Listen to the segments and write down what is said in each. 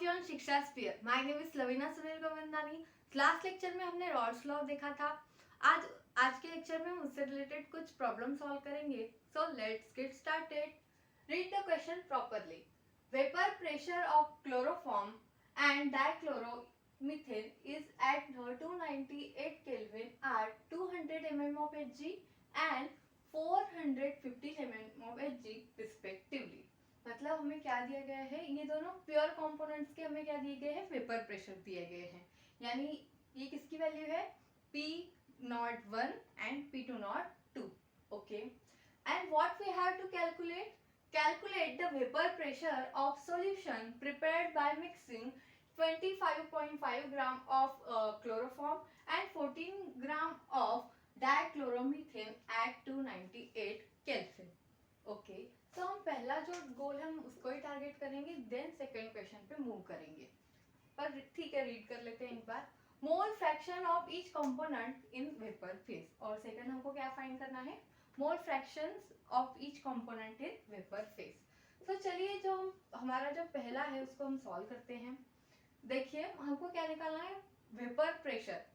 Of your Shiksha sphere. My name is Lavina Sunil Govindani. Last lecture में हमने rods law देखा था। आज आज के लेक्चर में हम उससे रिलेटेड कुछ प्रॉब्लम सॉल्व करेंगे। So let's get started. Read the question properly. Vapour pressure of chloroform and dichloromethane is at 298 Kelvin at 200 mm of Hg and 450 mm of Hg respectively। मतलब हमें क्या दिया गया है, ये दोनों प्योर कंपोनेंट्स के हमें क्या दिए गए हैं, वेपर प्रेशर दिए गए हैं। यानी ये किसकी वैल्यू है, P01 and P202। Okay, and what we have to calculate the vapour pressure of solution prepared by mixing 25.5 gram of chloroform and 14 gram of dichloromethane at 298 Kelvin। Okay, तो हम पहला जो गोल है हम उसको ही टारगेट करेंगे, देन सेकंड क्वेश्चन पे मूव करेंगे। पर ठीक है, रीड कर लेते हैं एक बार। Mole fraction of each component in vapour phase, और सेकंड हमको क्या फाइंड करना है, mole fractions of each component in vapour phase. तो चलिए जो हमारा जो पहला है उसको हम सॉल्व करते हैं। देखिए हमको क्या निकालना है, वेपर प्रेशर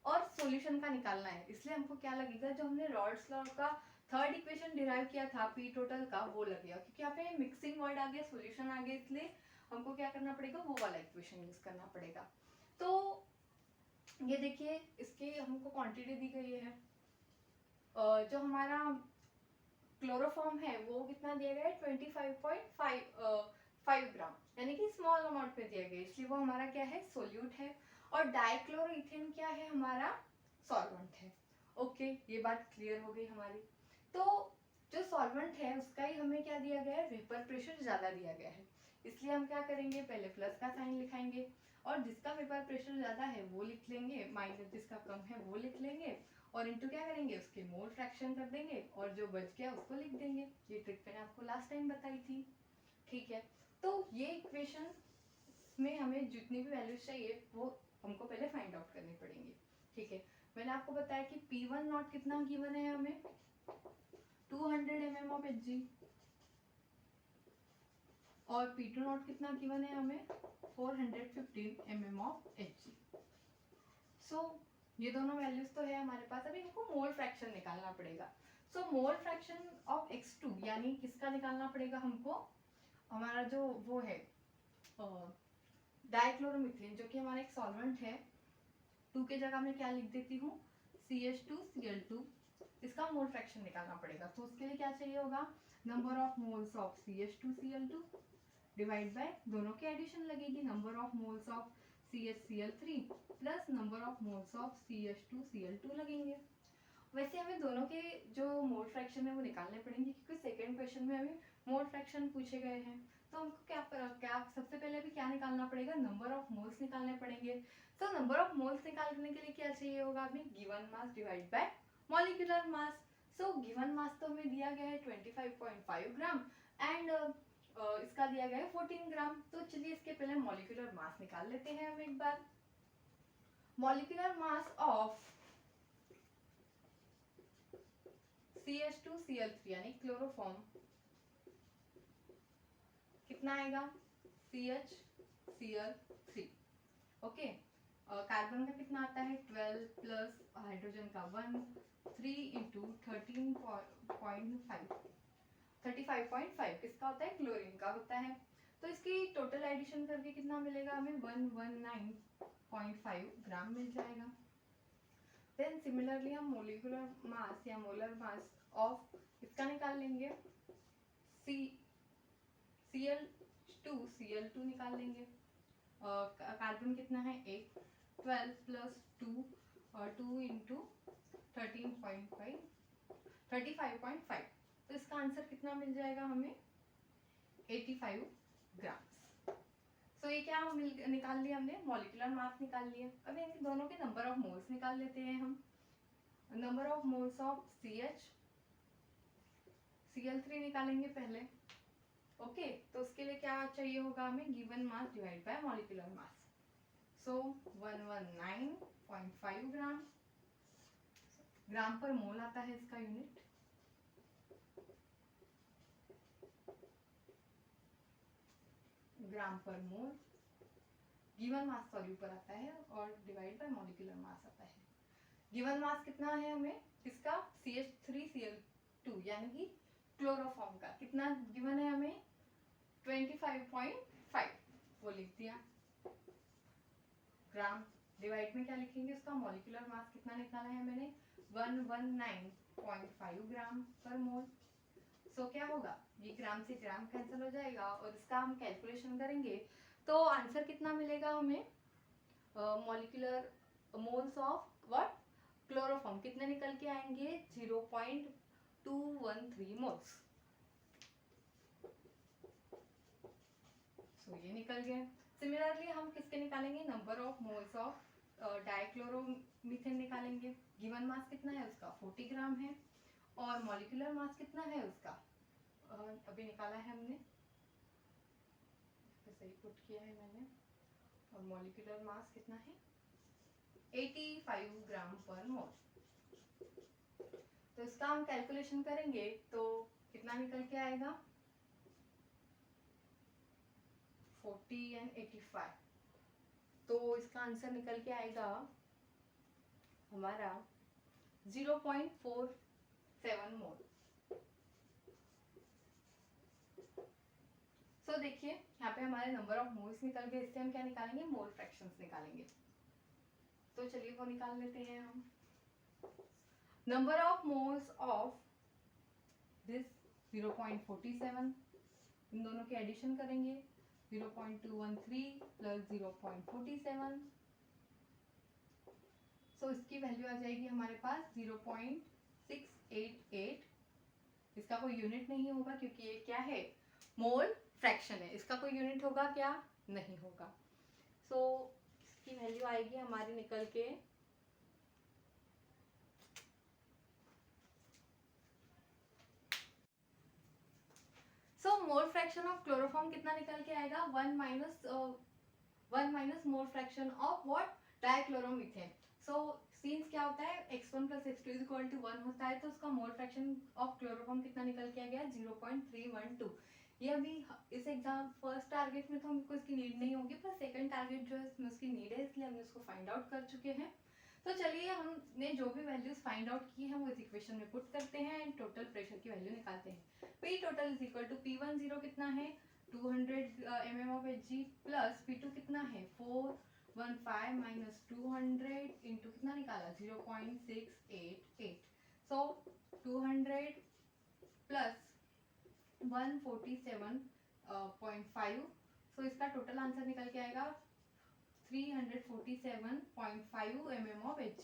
और सॉल्यूशन का निकालना है। इसलिए हमको क्या लगेगा, जो हमने रॉड्स लॉ का थर्ड इक्वेशन डिराइव किया था पी टोटल का, वो लगेगा, क्योंकि यहाँ पे मिक्सिंग वर्ड आ गया, सॉल्यूशन आ गया, इसलिए हमको क्या करना पड़ेगा, वो वाला इक्वेशन यूज करना पड़ेगा। तो ये देखिए इसकी हमको क्वांटिटी दी गई है। जो हमारा क्लोरोफॉर्म है वो कितना दिया गया है, 25.5 ग्राम, यानी कि स्मॉल अमाउंट में दिया गया, इसलिए वो हमारा क्या है, सोल्यूट है। और डाइक्लोरोइथेन क्या है, हमारा सॉल्वेंट है। ओके, ये बात क्लियर हो गई हमारी। तो जो सॉल्वेंट है उसका ही हमें क्या दिया गया है, वेपर प्रेशर ज्यादा दिया गया है, इसलिए हम क्या करेंगे, पहले प्लस का साइन लिखाएंगे, और जिसका वेपर प्रेशर ज्यादा है वो लिख लेंगे, माइनस जिसका कम है वो लिख लेंगे, और इनटू क्या करेंगे, उसके मोल फ्रैक्शन कर देंगे, और जो बच गया उसको लिख देंगे। ये ट्रिक मैंने आपको लास्ट टाइम बताई थी। ठीक है, तो ये इक्वेशन में हमें जितनी भी वैल्यूज चाहिए वो हमको पहले फाइंड आउट करनी पड़ेंगी। ठीक है, मैंने आपको बताया कि P1 नॉट कितना गिवन है हमें, 200 mm ऑफ Hg, और P2 नॉट कितना गिवन है हमें, 415 mm ऑफ Hg। सो ये दोनों वैल्यूज तो है हमारे पास। अभी हमको मोल फ्रैक्शन निकालना पड़ेगा। सो मोल फ्रैक्शन ऑफ X2 यानी किसका निकालना पड़ेगा हमको, हमारा जो वो है डाइक्लोरोमीथेन, जो कि हमारा एक सॉल्वेंट है। 2 के जगह मैं क्या लिख देती हूँ, CH2Cl2। इसका मोल फ्रैक्शन निकालना पड़ेगा, तो उसके लिए क्या चाहिए होगा, number of moles of CH2Cl2 divide by, दोनों की एडिशन लगेगी, number of moles of CHCl3 plus number of moles of CH2Cl2 लगेंगे। वैसे हमें दोनों के जो मोल फ्रैक्शन है वो निकालने पड़ेंगे, क्योंकि सेकंड क्वेश्चन में हमें मोल फ्रैक्शन पूछे गए हैं। तो हमको क्या सबसे पहले भी क्या निकालना पड़ेगा, नंबर ऑफ मोल्स निकालने पड़ेंगे। तो नंबर ऑफ मोल्स निकालने के लिए क्या चाहिए होगा, हमें given mass divide by molecular mass. So given mass तो हमें दिया गया है 25.5 ग्राम एंड इसका दिया गया है 14 ग्राम। तो चलिए इसके पहले मॉलिक्यूलर मास निकाल लेते हैं हम एक बार। मॉलिक्यूलर मास ऑफ CH2Cl3 यानी क्लोरोफॉर्म कितना आएगा, CHCl3। ओके, कार्बन का कितना आता है, 12 प्लस हाइड्रोजन का 1, 3 इंटू 35.5 किसका होता है, क्लोरीन का होता है। तो इसकी टोटल एडिशन करके कितना मिलेगा हमें, 119.5 ग्राम मिल जाएगा। देन सिमिलरली हम मोलिकुलर मास या मोलर मास ऑफ इसका निकाल लेंगे, Cl2 निकाल लेंगे। कार्बन कितना है, 1, 12 प्लस 2 और 2 इंटू 35.5, तो इसका आंसर कितना मिल जाएगा हमें, 85 ग्राम। सो ये क्या निकाल लिया हमने, मॉलिक्यूलर मास निकाल लिया। अब इन दोनों के नंबर ऑफ मोल्स निकाल लेते हैं हम। Number of moles of CH Cl3 निकालेंगे पहले। ओके, तो उसके लिए क्या चाहिए होगा हमें, given mass divide by molecular mass. So 119.5 gram, gram per mole आता है इसका यूनिट। ग्राम पर मोल, गिवन मास सॉल्यूट पर आता है और डिवाइड बाय मॉलिक्यूलर मास आता है। गिवन मास कितना है हमें इसका, CH3Cl2 यानी कि क्लोरोफॉर्म का कितना गिवन है हमें 25.5, वो लिख दिया। ग्राम डिवाइड में क्या लिखेंगे, उसका मॉलिक्यूलर मास कितना निकाला है मैंने 119.5 ग्राम पर मोल। सो क्या होगा, ये ग्राम से ग्राम कैंसिल हो जाएगा और इसका हम कैलकुलेशन करेंगे तो आंसर कितना मिलेगा हमें, molecular moles of what, chloroform कितने निकल के आएंगे 0.213 मोल्स। सो ये निकल गए। सिमिलरली हम किसके निकालेंगे, number of moles of dichloromethane निकालेंगे। गिवन मास कितना है उसका 40 ग्राम है और मॉलिक्यूलर मास कितना है उसका, अभी निकाला है हमने, सही पुट किया है मैंने, और मॉलिक्यूलर मास कितना है 85 ग्राम पर मोल। तो इसका हम कैलकुलेशन करेंगे तो कितना निकल के आएगा 40 and 85, तो इसका आंसर निकल के आएगा हमारा 0.47 मोल। सो देखिए यहाँ पे हमारे नंबर ऑफ मोल्स निकल गए, इससे हम क्या निकालेंगे, मोल फ्रैक्शंस निकालेंगे। तो चलिए वो निकाल लेते हैं हम। Number of moles of this 0.47, इन दोनों के एडिशन करेंगे 0.213 प्लस 0.47, सो इसकी वैल्यू आ जाएगी हमारे पास 0.688। इसका कोई यूनिट नहीं होगा क्योंकि ये क्या है, मोल फ्रैक्शन है, इसका कोई यूनिट होगा क्या, नहीं होगा। सो इसकी वैल्यू आएगी हमारी निकल के मोल फ्रैक्शन ऑफ क्लोरोफॉर्म कितना निकल के आएगा 1 minus mole fraction of what, dichloromethane. So scenes क्या होता है x1 plus x2 is equal to 1 होता है, तो उसका मोल फ्रैक्शन ऑफ क्लोरोफॉर्म कितना निकल के आ गया 0.312। ये अभी इस एग्जाम फर्स्ट टारगेट में तो हमको इसकी नीड नहीं होगी, पर सेकंड टारगेट जो है इसमें उसकी नीड है, इसलिए हमने उसको फाइंड आउट कर चुके हैं। तो चलिए हमने जो भी वैल्यूज फाइंड आउट की हैं वो इस इक्वेशन में पुट करते हैं एंड टोटल प्रेशर की वैल्यू निकालते हैं। P total is equal to P10 कितना है 200 mm of Hg plus P2 कितना है 415 माइनस 200 इंटू कितना निकाला 0.688, सो 200 प्लस 147.5, सो इसका टोटल आंसर निकल के आएगा 347.5 mm of Hg।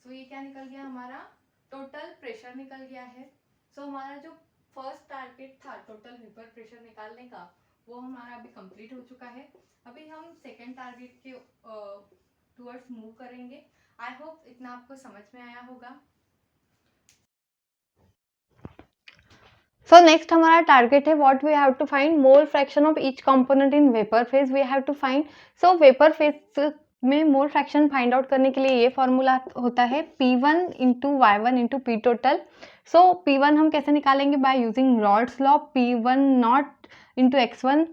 सो ये क्या निकल गया हमारा, टोटल प्रेशर निकल गया है। सो हमारा जो फर्स्ट टारगेट था टोटल वेपर प्रेशर निकालने का वो हमारा अभी कंप्लीट हो चुका है। अभी हम सेकेंड टारगेट के टुवर्ड्स मूव करेंगे। आई होप इतना आपको समझ में आया होगा। सो नेक्स्ट हमारा टारगेट है what we have to find mole fraction of each component in vapour phase we have to find. So vapour phase में मोल फ्रैक्शन फाइंड आउट करने के लिए ये फॉर्मूला होता है P1 into Y1 into P total. So P1 हम कैसे निकालेंगे, by using Raoult's law, P1 not into x1,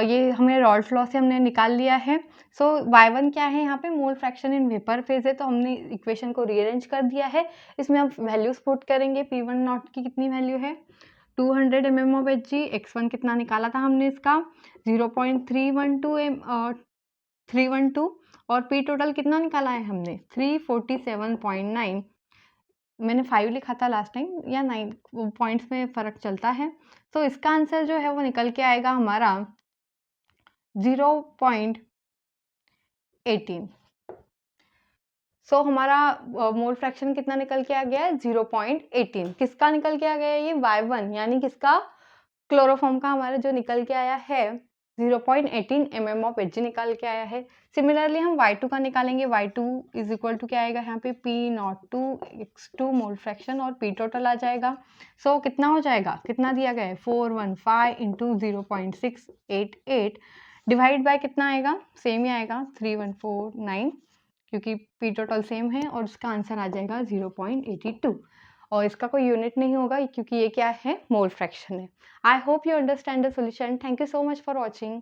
ये हमें रॉल्स लॉ से हमने निकाल लिया है। सो Y1 क्या है यहाँ पे, mole fraction in vapour phase है, तो हमने इक्वेशन को रीअरेंज कर दिया है। इसमें हम वैल्यूज पुट करेंगे, P1 नॉट की कितनी वैल्यू है 200 mm of Hg, x1 कितना निकाला था हमने इसका 0.312 और P टोटल कितना निकाला है हमने 347.9, मैंने 5 लिखा था लास्ट टाइम, या 9 पॉइंट्स में फ़र्क चलता है। तो इसका आंसर जो है वो निकल के आएगा हमारा 0.18। सो हमारा मोल फ्रैक्शन कितना निकल के आ गया है 0.18। किसका निकल के आ गया है ये Y1 यानी किसका, क्लोरोफॉर्म का हमारा जो निकल के आया है 0.18 mm ऑफ Hg निकाल के आया है। सिमिलरली हम Y2 का निकालेंगे, Y2 इज इक्वल टू क्या आएगा यहाँ पे P02 x2 मोल फ्रैक्शन और P टोटल आ जाएगा। सो कितना हो जाएगा, कितना दिया गया है 415 इंटू 0.688 डिवाइड बाय कितना आएगा, सेम ही आएगा 3149 क्योंकि P टोटल सेम है और उसका आंसर आ जाएगा 0.82। और इसका कोई यूनिट नहीं होगा क्योंकि ये क्या है, मोल फ्रैक्शन है। I hope you understand the solution. Thank you so much for watching.